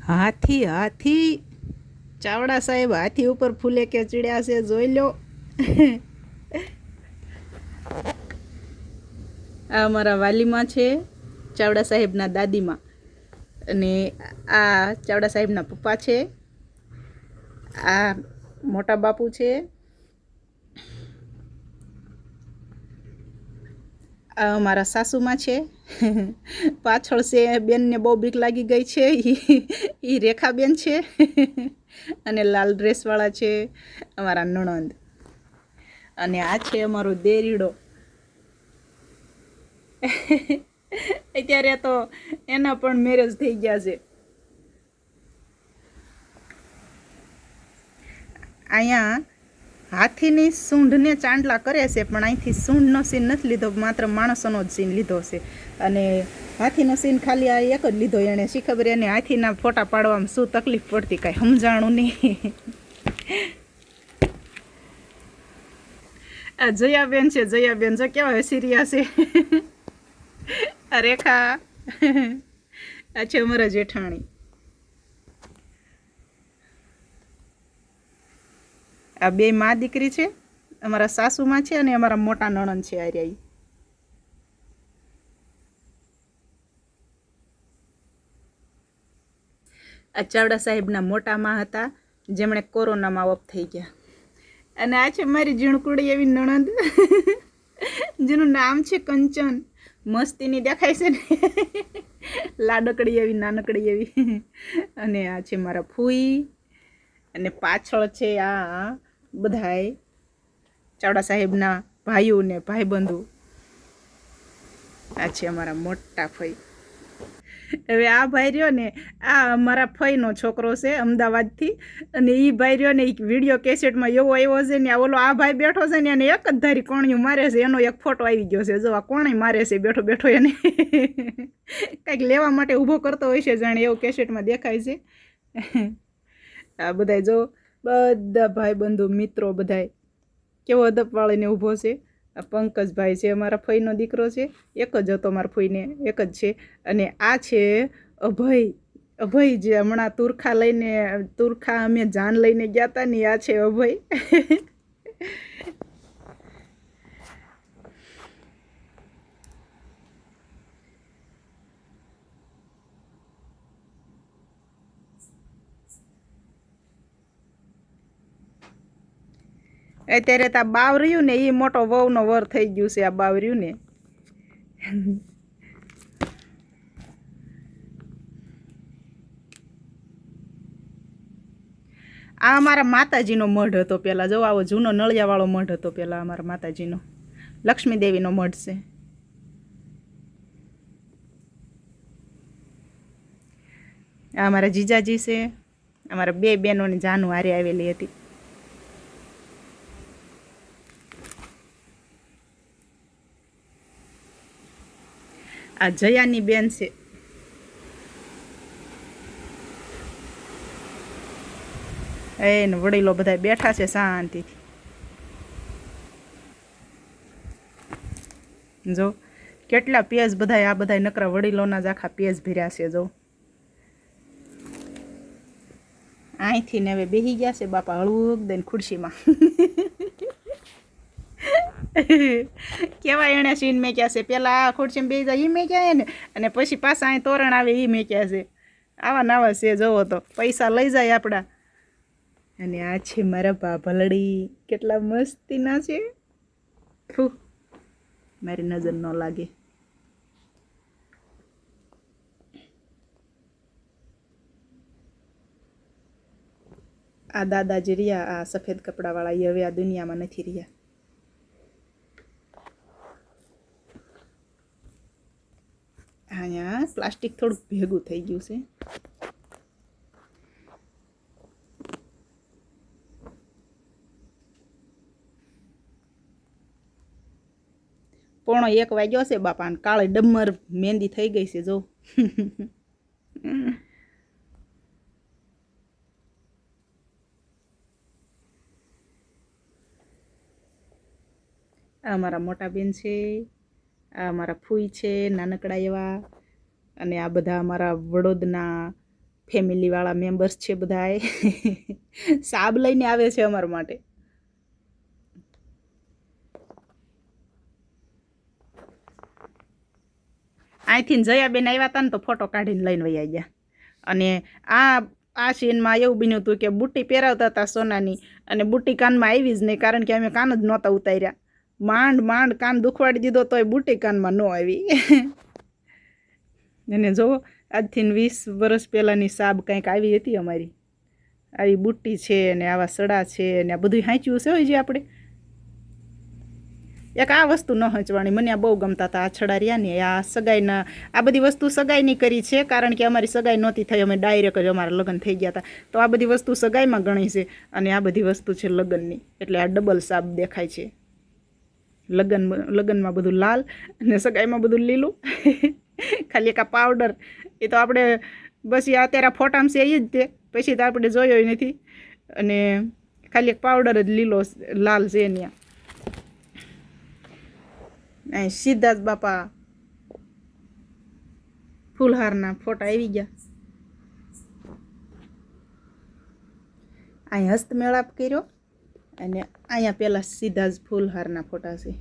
હાથી હાથી ચાવડા સાહેબ હાથી ઉપર ફૂલે કે ચડ્યા છે, જોઈ લો. આ અમારા વાલીમાં છે, ચાવડા સાહેબના દાદીમાં, અને આ ચાવડા સાહેબના પપ્પા છે, આ મોટા બાપુ છે, આ અમારા સાસુમાં છે. પાછળ છે બેનને બહુ બીક લાગી ગઈ છે, એ રેખાબેન છે. અને લાલ ડ્રેસવાળા છે અમારા નણંદ, અને આ છે અમારો દેરીડો. અત્યારે તો એના પણ મેરેજ થઈ ગયા છે. અહીંયા હાથીની સૂંઢને ચાંદલા કરે છે, પણ અહીંથી સૂંઢનો સીન નથી લીધો, માત્ર માણસોનો જ સીન લીધો છે. અને હાથીનો સીન ખાલી આ એક જ લીધો એણે. શી ખબર એને હાથીના ફોટા પાડવામાં શું તકલીફ પડતી, કાંઈ સમજાણું નહીં. આ જયાબેન છે, જયાબેન જો કેવા હસી રહ્યા છે. આ રેખા, આ છે અમારા જેઠાણી. આ બે મા દીકરી છે, અમારા સાસુમાં છે અને અમારા મોટા નણંદ છે. આર્યા આ ચાવડા સાહેબના મોટા માં હતા, જેમણે કોરોનામાં ઓફ થઈ ગયા. અને આ છે મારી ઝીણકુડી એવી નણંદ, જેનું નામ છે કંચન. મસ્તીની દેખાય છે ને, લાડકડી એવી, નાનકડી એવી. અને આ છે મારા ફૂઈ, અને પાછળ છે આ બધાય ચાવડા સાહેબના ભાઈઓ ને ભાઈબંધુ. આ છે અમારા મોટા ફઈ. હવે આ ભાઈ રહ્યો ને, આ અમારા ફઈનો છોકરો છે અમદાવાદથી. અને એ ભાઈ રહ્યો ને, એ વિડીયો કેસેટમાં એવો આવ્યો છે ને, ઓલો આ ભાઈ બેઠો છે ને, એને એક જ ધારી કોણિયું મારે છે. એનો એક ફોટો આવી ગયો છે, જો આ કોણે મારે છે બેઠો બેઠો એને. કંઈક લેવા માટે ઊભો કરતો હોય છે, જાણે એવું કેસેટમાં દેખાય છે. આ બધાય જો, બધા ભાઈબંધુ મિત્રો બધાય કેવો અદપ વાળીને ઊભો છે. આ પંકજભાઈ છે, અમારા ફઈનો દીકરો છે, એક જ હતો મારા ફઈને, એક જ છે. અને આ છે અભય, અભય જે હમણાં તુરખા અમે જાન લઈને ગયા હતા ને, આ છે અભય. અત્યારે તો આ બાવ રહ્યું ને, એ મોટો વહુનો વર થઈ ગયું છે. આ બાવ રહ્યું ને, આ અમારા માતાજીનો મઢ હતો પહેલાં. જો આવો જૂનો નળિયાવાળો મઢ હતો પહેલાં અમારા માતાજીનો, લક્ષ્મી દેવીનો મઢ છે. આ અમારા જીજાજી છે, અમારા બે બહેનોની જાનું હારે આવેલી હતી. આ જયાની બેન છે. એને વડીલો બધા બેઠા છે શાંતિથી. જો કેટલા પેજ બધા, આ બધા નકરા વડીલોના જ આખા પેજ ભર્યા છે. જો અહીંથી ને હવે બેસી ગયા છે બાપા હળવું દઈને ખુરશીમાં. કેવા એણે સીન મેક્યા છે, પેલા આ ખુરશીમાં બેસી જાય એ મેક્યા ને, અને પછી પાછા અહીં તોરણ આવે એ મેક્યા છે. આવા નવા છે, જોવો તો પૈસા લઈ જાય આપણા. અને આ છે મારા ભાભલડી, કેટલા મસ્તીના છે. ફૂ, મારી નજર ન લાગે. આ દાદાજી રહ્યા, આ સફેદ કપડાવાળા, એ હવે આ દુનિયામાં નથી રહ્યા. અહીંયા પ્લાસ્ટિક થોડુંક ભેગું થઈ ગયું છે. પોણો 1 વાગ્યો છે બાપા, ને કાળે ડમર મહેંદી થઈ ગઈ છે. જો આ અમારા મોટા બેન છે, આ અમારા ફૂઈ છે નાનકડા એવા, અને આ બધા અમારા વડોદના ફેમિલીવાળા મેમ્બર્સ છે બધાએ. સાબ લઈને આવે છે અમારા માટે. અહીંથી જયાબેન આવ્યા હતા ને તો ફોટો કાઢીને લઈને વયા ગયા. અને આ સીનમાં એવું બન્યું હતું કે બુટ્ટી પહેરાવતા હતા સોનાની, અને બુટ્ટી કાનમાં આવી જ નહીં, કારણ કે અમે કાન જ નહોતા ઉતાર્યા. માંડ કાન દુખવાડી દીધો તોય બુટ્ટી કાનમાં ન આવી. અને જો આજથી 20 વર્ષ પહેલાંની સાબ કંઈક આવી હતી અમારી. આવી બુટ્ટી છે અને આવા સડા છે અને આ બધું હાંચ્યું છે હોય જે આપણે. એક આ વસ્તુ ન હંચવાણી મને આ બહુ ગમતા હતા. આ છડા રહ્યા ને આ સગાઈના, આ બધી વસ્તુ સગાઈની કરી છે, કારણ કે અમારી સગાઈ નહોતી થઈ, અમે ડાયરેક્ટ જ અમારા લગ્ન થઈ ગયા હતા. તો આ બધી વસ્તુ સગાઈમાં ગણી છે અને આ બધી વસ્તુ છે લગ્નની, એટલે આ ડબલ સાબ દેખાય છે. લગ્નમાં બધું લાલ અને સગાઈમાં બધું લીલું. ખાલી એક આ પાવડર એ તો આપણે બસ એ અત્યારે ફોટામાં છે એ જ તે, પછી તો આપણે જોયો નથી. અને ખાલી એક પાવડર જ લીલો લાલ છે ત્યાં. અહીં સિદ્ધાર્થ બાપા ફૂલહારના ફોટા આવી ગયા. અહીં હસ્તમેળાપ કર્યો અને અહીંયા પહેલાં સીધા જ ફૂલહારના ફોટા છે.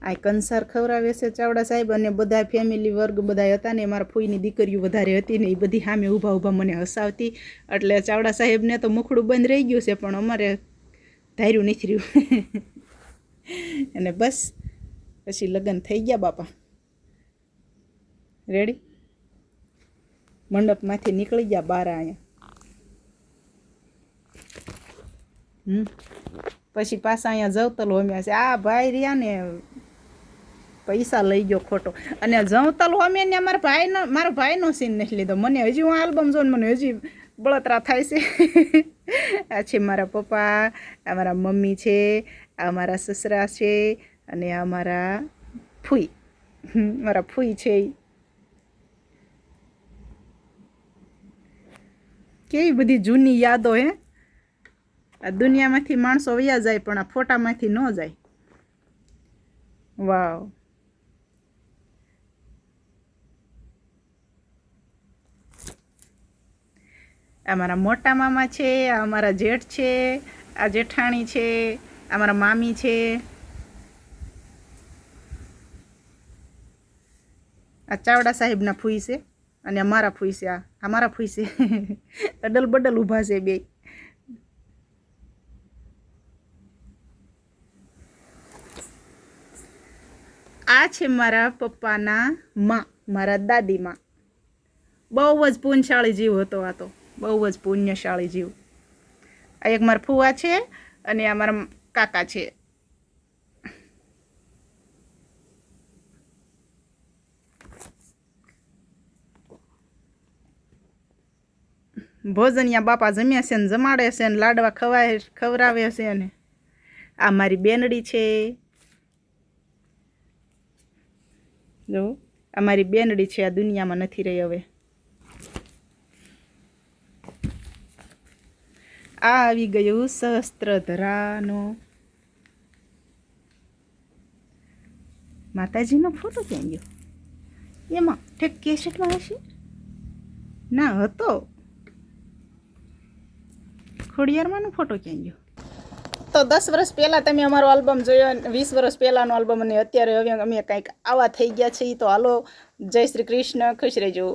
આ કંસાર ખવડાવે છે ચાવડા સાહેબ, અને બધા ફેમિલી વર્ગ બધા હતા ને. મારા ફૂઈની દીકરીઓ વધારે હતી ને, એ બધી સામે ઊભા મને હસાવતી. એટલે ચાવડા સાહેબને તો મુખડું બંધ રહી ગયું છે, પણ અમારે ધાર્યું નથી રહ્યું. અને બસ પછી લગ્ન થઈ ગયા બાપા. રેડી મંડપમાંથી નીકળી ગયા બહાર અહીંયા. પછી પાછા અહીંયા જવતલ હોમ્યા છે. આ ભાઈ રહ્યા ને પૈસા લઈ ગયો ખોટો. અને જવતલ હોમે ને મારા ભાઈનો સીન નથી લીધો. મને હજી હું આલ્બમ જોઈને મને હજી બળતરા થાય છે. આ છે મારા પપ્પા, આ મારા મમ્મી છે, આ મારા સસરા છે, અને આ મારા ફૂઈ. મારા ફૂઈ છે. કેવી બધી જૂની યાદો હે. આ દુનિયામાંથી માણસો વયા જાય પણ આ ફોટામાંથી ન જાય. વાવ. આ મારા મોટા મામા છે, આ અમારા જેઠ છે, આ જેઠાણી છે, આ મારા મામી છે, આ ચાવડા સાહેબના ફૂઈ છે, અને અમારા ફૂઈ છે. આ અમારા ફૂઈ છે. અડલ બડલ ઊભા છે બે. આ છે મારા પપ્પાના માં, મારા દાદીમાં. બહુ જ પુણ્યશાળી જીવ હતો આ તો, બહુ જ પુણ્યશાળી જીવ. આ એક મારા ફુવા છે અને આ મારા કાકા છે. ભોજનિયા બાપા જમ્યા છે ને જમાડે છે ને લાડવા ખવડાવે છે. ને આ મારી બેનડી છે. જો આ મારી બેનડી છે, આ દુનિયામાં નથી રહી હવે. આ આવી ગયું સહસ્ત્રધરાનો માતાજીનો ફોટો ક્યાં ગયો? એમાં ઠેક કેસેટમાં હશે ના હતો. ખોડિયારમાંનો ફોટો ક્યાં ગયો? તો 10 વર્ષ પહેલાં તમે અમારો આલ્બમ જોયો, 20 વર્ષ પહેલાંનો આલ્બમ, અને અત્યારે હવે અમે કંઈક આવા થઈ ગયા છીએ. તો હાલો, જય શ્રી કૃષ્ણ, ખુશ રહેજો.